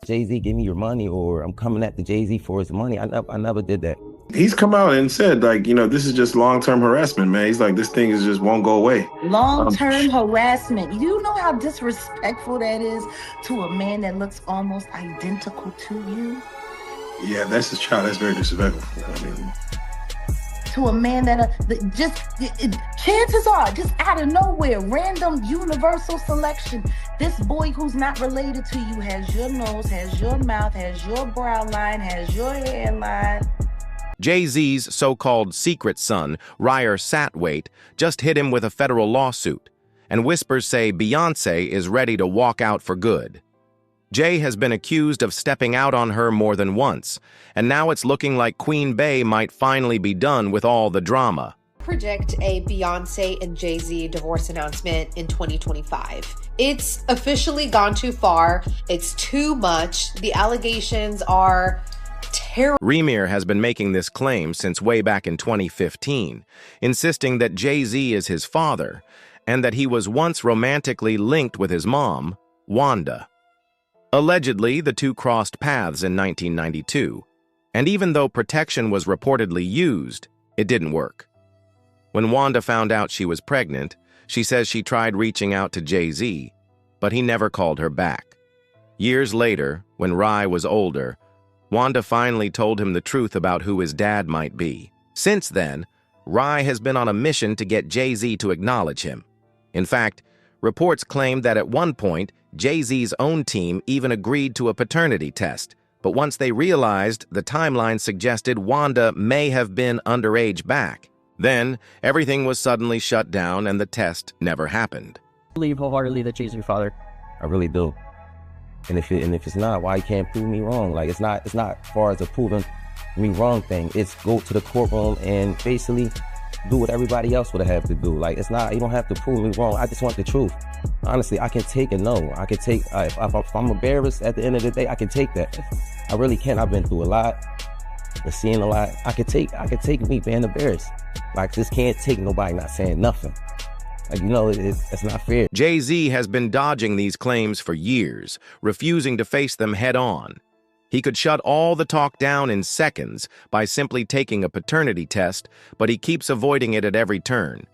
Jay-Z, give me your money, or I'm coming after Jay-Z for his money. I never did that. He's come out and said, like, this is just long-term harassment, man. He's like, this thing is just won't go away. Long-term harassment. You know how disrespectful that is to a man that looks almost identical to you? Yeah, that's his child. That's very disrespectful. I mean, to a man that chances are, just out of nowhere, random universal selection, this boy who's not related to you has your nose, has your mouth, has your brow line, has your hairline. Jay-Z's so-called secret son, Ryer Satwaite, just hit him with a federal lawsuit, and whispers say Beyoncé is ready to walk out for good. Jay has been accused of stepping out on her more than once, and now it's looking like Queen Bey might finally be done with all the drama. Predict a Beyoncé and Jay-Z divorce announcement in 2025. It's officially gone too far. It's too much. The allegations are terrible. Rivalry has been making this claim since way back in 2015, insisting that Jay-Z is his father and that he was once romantically linked with his mom, Wanda. Allegedly, the two crossed paths in 1992, and even though protection was reportedly used, it didn't work. When Wanda found out she was pregnant, she says she tried reaching out to Jay-Z, but he never called her back. Years later, when Rye was older, Wanda finally told him the truth about who his dad might be. Since then, Rye has been on a mission to get Jay-Z to acknowledge him. In fact, reports claim that at one point, Jay-Z's own team even agreed to a paternity test, but once they realized the timeline suggested Wanda may have been underage back, then everything was suddenly shut down and the test never happened. I believe wholeheartedly that Jay's your father. I really do. And if it's not, why you can't prove me wrong? Like, it's not as far as a proving me wrong thing. It's go to the courtroom and basically do what everybody else would have to do. Like, it's not, you don't have to prove me wrong. I just want the truth. Honestly, I can take a no. I can take, if I'm embarrassed at the end of the day, I can take that. I really can. I've been through a lot and seen a lot. I could take me being embarrassed. Like, just can't take nobody not saying nothing. Like, it's not fair. Jay-Z has been dodging these claims for years, refusing to face them head-on. He could shut all the talk down in seconds by simply taking a paternity test, but he keeps avoiding it at every turn.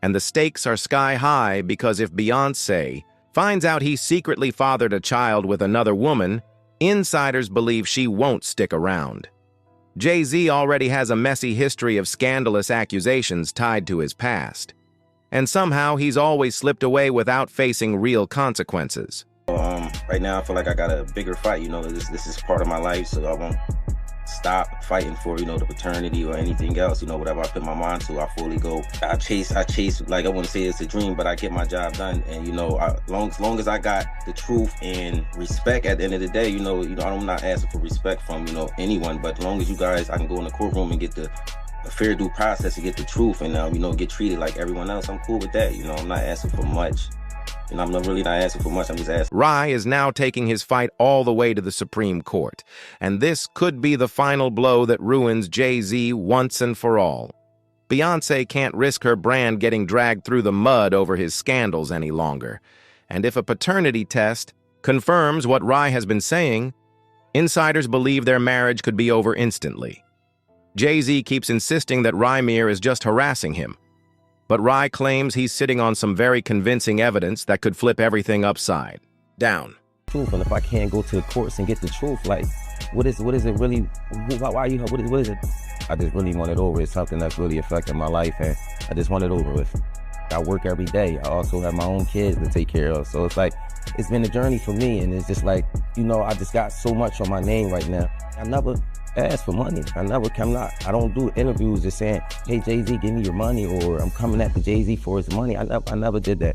And the stakes are sky-high because if Beyoncé finds out he secretly fathered a child with another woman, insiders believe she won't stick around. Jay-Z already has a messy history of scandalous accusations tied to his past. And somehow he's always slipped away without facing real consequences. Right now I feel like I got a bigger fight, this is part of my life, so I won't stop fighting for, the paternity or anything else, whatever I put my mind to, I fully go. I chase, like, I wouldn't say it's a dream, but I get my job done. And, long as I got the truth and respect at the end of the day, I'm not asking for respect from, anyone, but as long as you guys, I can go in the courtroom and get a fair due process to get the truth and, get treated like everyone else, I'm cool with that. I'm not asking for much. I'm really not asking for much, I'm just asking. Rye is now taking his fight all the way to the Supreme Court, and this could be the final blow that ruins Jay-Z once and for all. Beyoncé can't risk her brand getting dragged through the mud over his scandals any longer, and if a paternity test confirms what Rye has been saying, insiders believe their marriage could be over instantly. Jay-Z keeps insisting that Rivalry is just harassing him, but Rye claims he's sitting on some very convincing evidence that could flip everything upside down. Truth, and if I can't go to the courts and get the truth, like, what is it really? Why you? What is it? I just really want it over. It's something that's really affecting my life, and I just want it over with. I work every day. I also have my own kids to take care of, so it's like it's been a journey for me, and it's just like I just got so much on my name right now. I never ask for money. I don't do interviews just saying, hey, Jay-Z, give me your money, or I'm coming after Jay-Z for his money. I never did that.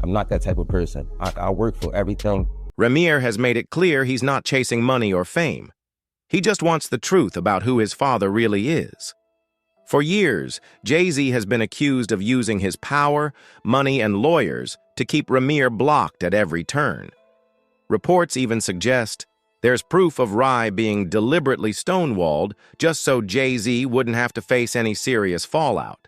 I'm not that type of person. I work for everything. Rivalry has made it clear he's not chasing money or fame. He just wants the truth about who his father really is. For years, Jay-Z has been accused of using his power, money, and lawyers to keep Rivalry blocked at every turn. Reports even suggest there's proof of Rye being deliberately stonewalled just so Jay-Z wouldn't have to face any serious fallout.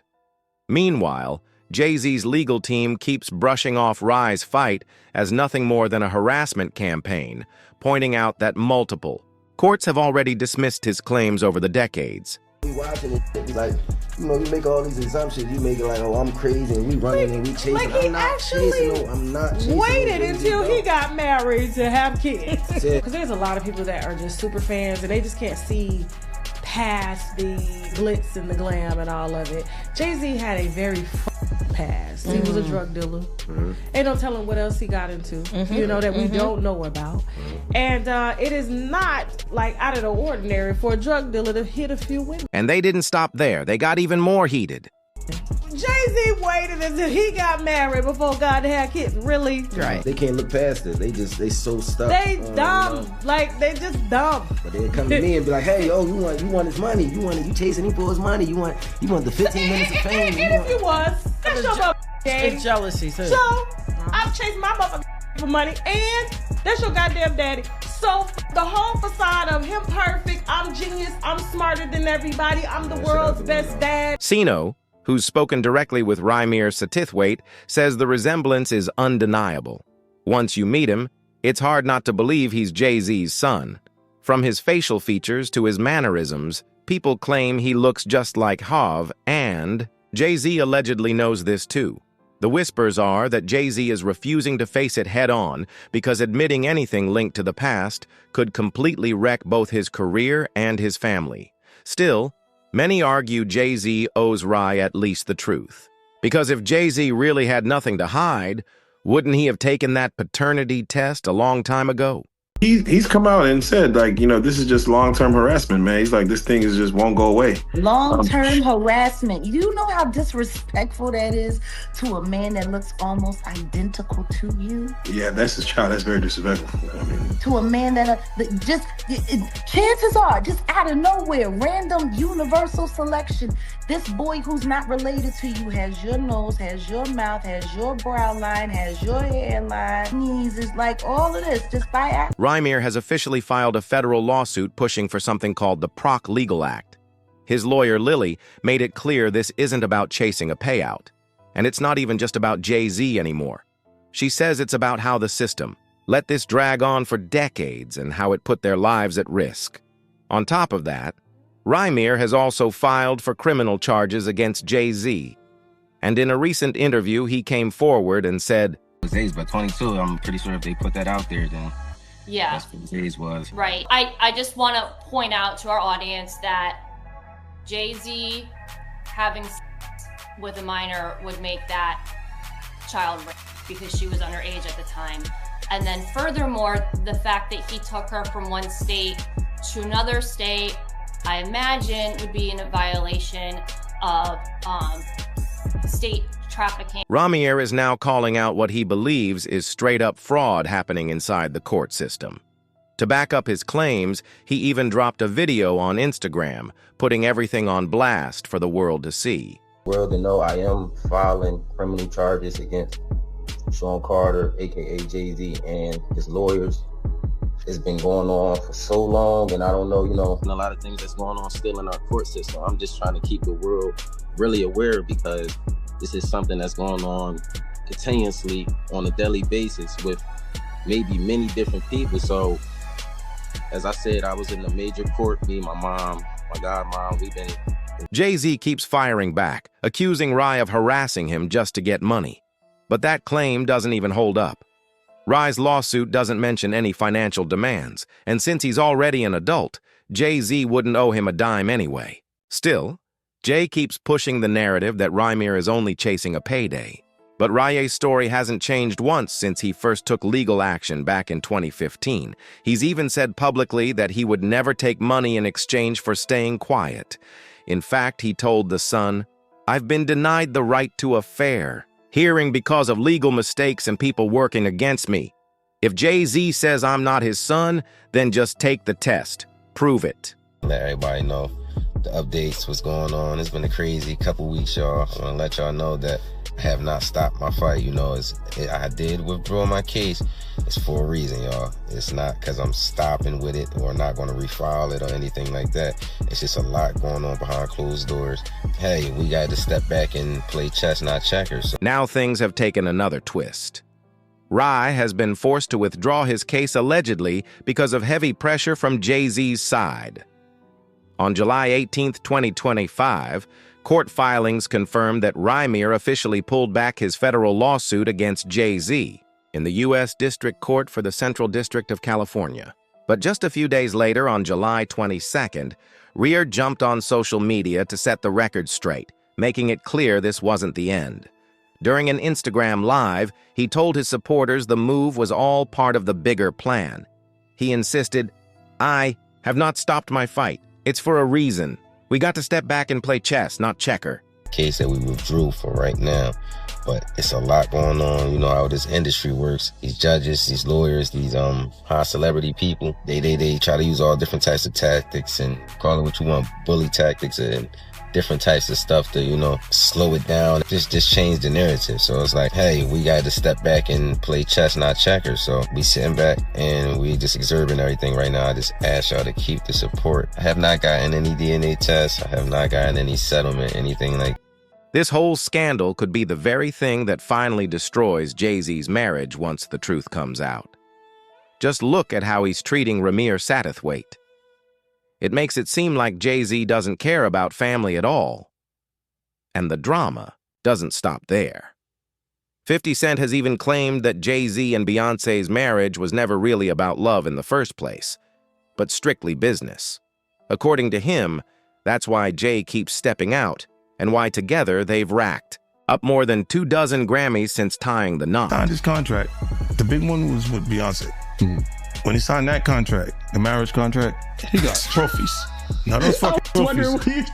Meanwhile, Jay-Z's legal team keeps brushing off Rye's fight as nothing more than a harassment campaign, pointing out that multiple courts have already dismissed his claims over the decades. We watching it, like, you know, you make all these assumptions. You make it like, oh, I'm crazy, and we running and we chasing. Like he I'm not chasing. No, I'm not chasing. Waited until he got married to have kids. Because there's a lot of people that are just super fans, and they just can't see past the glitz and the glam and all of it. Jay-Z had a very past. He was a drug dealer. Ain't no telling what else he got into, you know, that we don't know about. And it is not like out of the ordinary for a drug dealer to hit a few women. And they didn't stop there. They got even more heated. Jay-Z waited until he got married before God had kids. Really? Right. They can't look past it. They so stuck. They dumb. Like, they just dumb. But they come to me and be like, hey, yo, you want his money. You chasing him for his money. You want the 15 minutes of fame. And if you was, that's your motherfucking It's jealousy, too. So, I'm chasing my motherfucking for money, and that's your goddamn daddy. So, the whole facade of him perfect, I'm genius, I'm smarter than everybody, I'm the world's best dad. Sino, who's spoken directly with Rymir Satithwaite, says the resemblance is undeniable. Once you meet him, it's hard not to believe he's Jay-Z's son. From his facial features to his mannerisms, people claim he looks just like Hav, and Jay-Z allegedly knows this too. The whispers are that Jay-Z is refusing to face it head-on because admitting anything linked to the past could completely wreck both his career and his family. Still, many argue Jay-Z owes Rye at least the truth. Because if Jay-Z really had nothing to hide, wouldn't he have taken that paternity test a long time ago? He's come out and said, like, you know, this is just long-term harassment, man. He's like, this thing is just won't go away. Long-term harassment. You know how disrespectful that is to a man that looks almost identical to you? Yeah, that's his child. That's very disrespectful. I mean, to a man that chances are, just out of nowhere, random universal selection, this boy who's not related to you has your nose, has your mouth, has your brow line, has your hairline, sneezes, like all of this, just by accident. Rymir has officially filed a federal lawsuit pushing for something called the Proc Legal Act. His lawyer, Lily, made it clear this isn't about chasing a payout. And it's not even just about Jay-Z anymore. She says it's about how the system let this drag on for decades and how it put their lives at risk. On top of that, Rymir has also filed for criminal charges against Jay-Z. And in a recent interview, he came forward and said, His age, but 22, I'm pretty sure if they put that out there, then yeah, that's what his age was. Right. I just want to point out to our audience that Jay-Z having sex with a minor would make that child rape because she was underage at the time. And then furthermore, the fact that he took her from one state to another state, I imagine would be in a violation of state trafficking. Rymir is now calling out what he believes is straight-up fraud happening inside the court system. To back up his claims, he even dropped a video on Instagram, putting everything on blast for the world to see. World to know I am filing criminal charges against Sean Carter, aka Jay-Z, and his lawyers. It's been going on for so long, and I don't know, you know. And a lot of things that's going on still in our court system. I'm just trying to keep the world really aware because this is something that's going on continuously on a daily basis with maybe many different people. So, as I said, I was in a major court, me, my mom, my godmom, we've been... Jay-Z keeps firing back, accusing Rye of harassing him just to get money. But that claim doesn't even hold up. Rye's lawsuit doesn't mention any financial demands, and since he's already an adult, Jay-Z wouldn't owe him a dime anyway. Still, Jay keeps pushing the narrative that Rymir is only chasing a payday. But Rye's story hasn't changed once since he first took legal action back in 2015. He's even said publicly that he would never take money in exchange for staying quiet. In fact, he told The Sun, "I've been denied the right to a fair hearing because of legal mistakes and people working against me. If Jay-Z says I'm not his son, then just take the test. Prove it." Let everybody know the updates, what's going on. It's been a crazy couple weeks, y'all. I want to let y'all know that I have not stopped my fight. You know, I did withdraw my case. It's for a reason, y'all. It's not because I'm stopping with it or not going to refile it or anything like that. It's just a lot going on behind closed doors. Hey, we got to step back and play chess, not checkers. So Now things have taken another twist. Rye has been forced to withdraw his case allegedly because of heavy pressure from Jay-Z's side. On July 18, 2025, court filings confirmed that Rymir officially pulled back his federal lawsuit against Jay-Z in the U.S. District Court for the Central District of California. But just a few days later, on July 22nd, Rymir jumped on social media to set the record straight, making it clear this wasn't the end. During an Instagram Live, he told his supporters the move was all part of the bigger plan. He insisted, "I have not stopped my fight. It's for a reason. We got to step back and play chess, not checker." case that we withdrew for right now, but it's a lot going on. You know how this industry works. These judges, these lawyers, these high celebrity people, they try to use all different types of tactics and call it what you want, bully tactics and different types of stuff to, you know, slow it down, just change the narrative. So it's like, hey, we got to step back and play chess, not checkers. So we sitting back and we just observing everything right now. I just ask y'all to keep the support. I have not gotten any DNA tests. I have not gotten any settlement, anything like. This whole scandal could be the very thing that finally destroys Jay-Z's marriage once the truth comes out. Just look at how he's treating Rymir Satterthwaite. It makes it seem like Jay-Z doesn't care about family at all. And the drama doesn't stop there. 50 Cent has even claimed that Jay-Z and Beyoncé's marriage was never really about love in the first place, but strictly business. According to him, that's why Jay keeps stepping out, and why together they've racked up more than 24 Grammys since tying the knot. Signed his contract. The big one was with Beyonce. When he signed that contract, the marriage contract, he got trophies. Now those fucking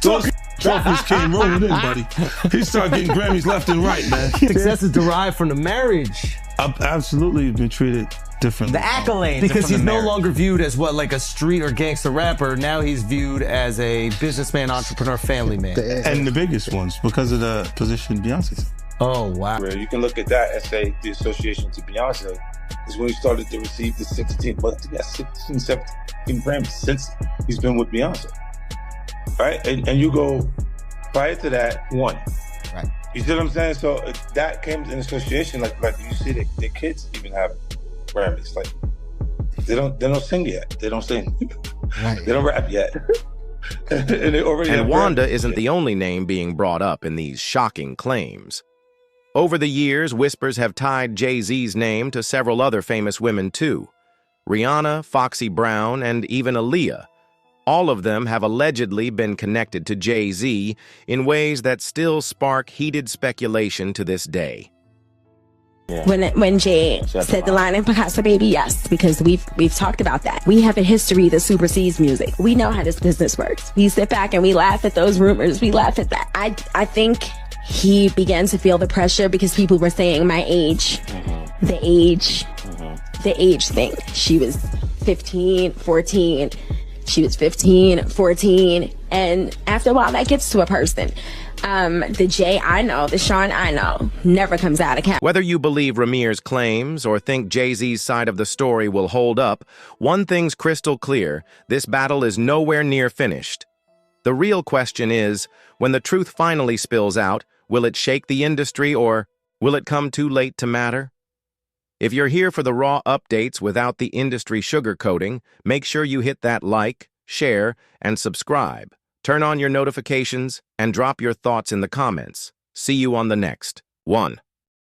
trophies came rolling in, buddy. He started getting Grammys left and right, man. Success is derived from the marriage. I've absolutely been treated differently. The accolades. Because he's no longer viewed as what, like a street or gangster rapper. Now he's viewed as a businessman, entrepreneur, family man. And the biggest ones because of the position Beyonce's. Oh, wow. You can look at that and say the association to Beyonce is when he started to receive the 16 17 Grammys since he's been with Beyonce. Right? And you go, prior to that, one. Right. You see what I'm saying? So that came in association, like you see their kids even have Grammys. Like they don't sing yet. They don't sing. Right. They don't rap yet. and they already and have Wanda Grammys. isn't the only name being brought up in these shocking claims. Over the years, whispers have tied Jay-Z's name to several other famous women too. Rihanna, Foxy Brown, and even Aaliyah. All of them have allegedly been connected to Jay-Z in ways that still spark heated speculation to this day. Yeah. When Jay said the line in Picasso Baby, yes, because we've talked about that. We have a history that supersedes music. We know how this business works. We sit back and we laugh at those rumors. We laugh at that. I think he began to feel the pressure because people were saying my age, the age thing. She was 15, 14. She was 15, 14. And after a while, that gets to a person. The Jay I know, the Sean I know, never comes out of camp. Whether you believe Rymir's claims or think Jay-Z's side of the story will hold up, one thing's crystal clear: this battle is nowhere near finished. The real question is, when the truth finally spills out, will it shake the industry or will it come too late to matter? If you're here for the raw updates without the industry sugarcoating, make sure you hit that like, share, and subscribe. Turn on your notifications and drop your thoughts in the comments. See you on the next one.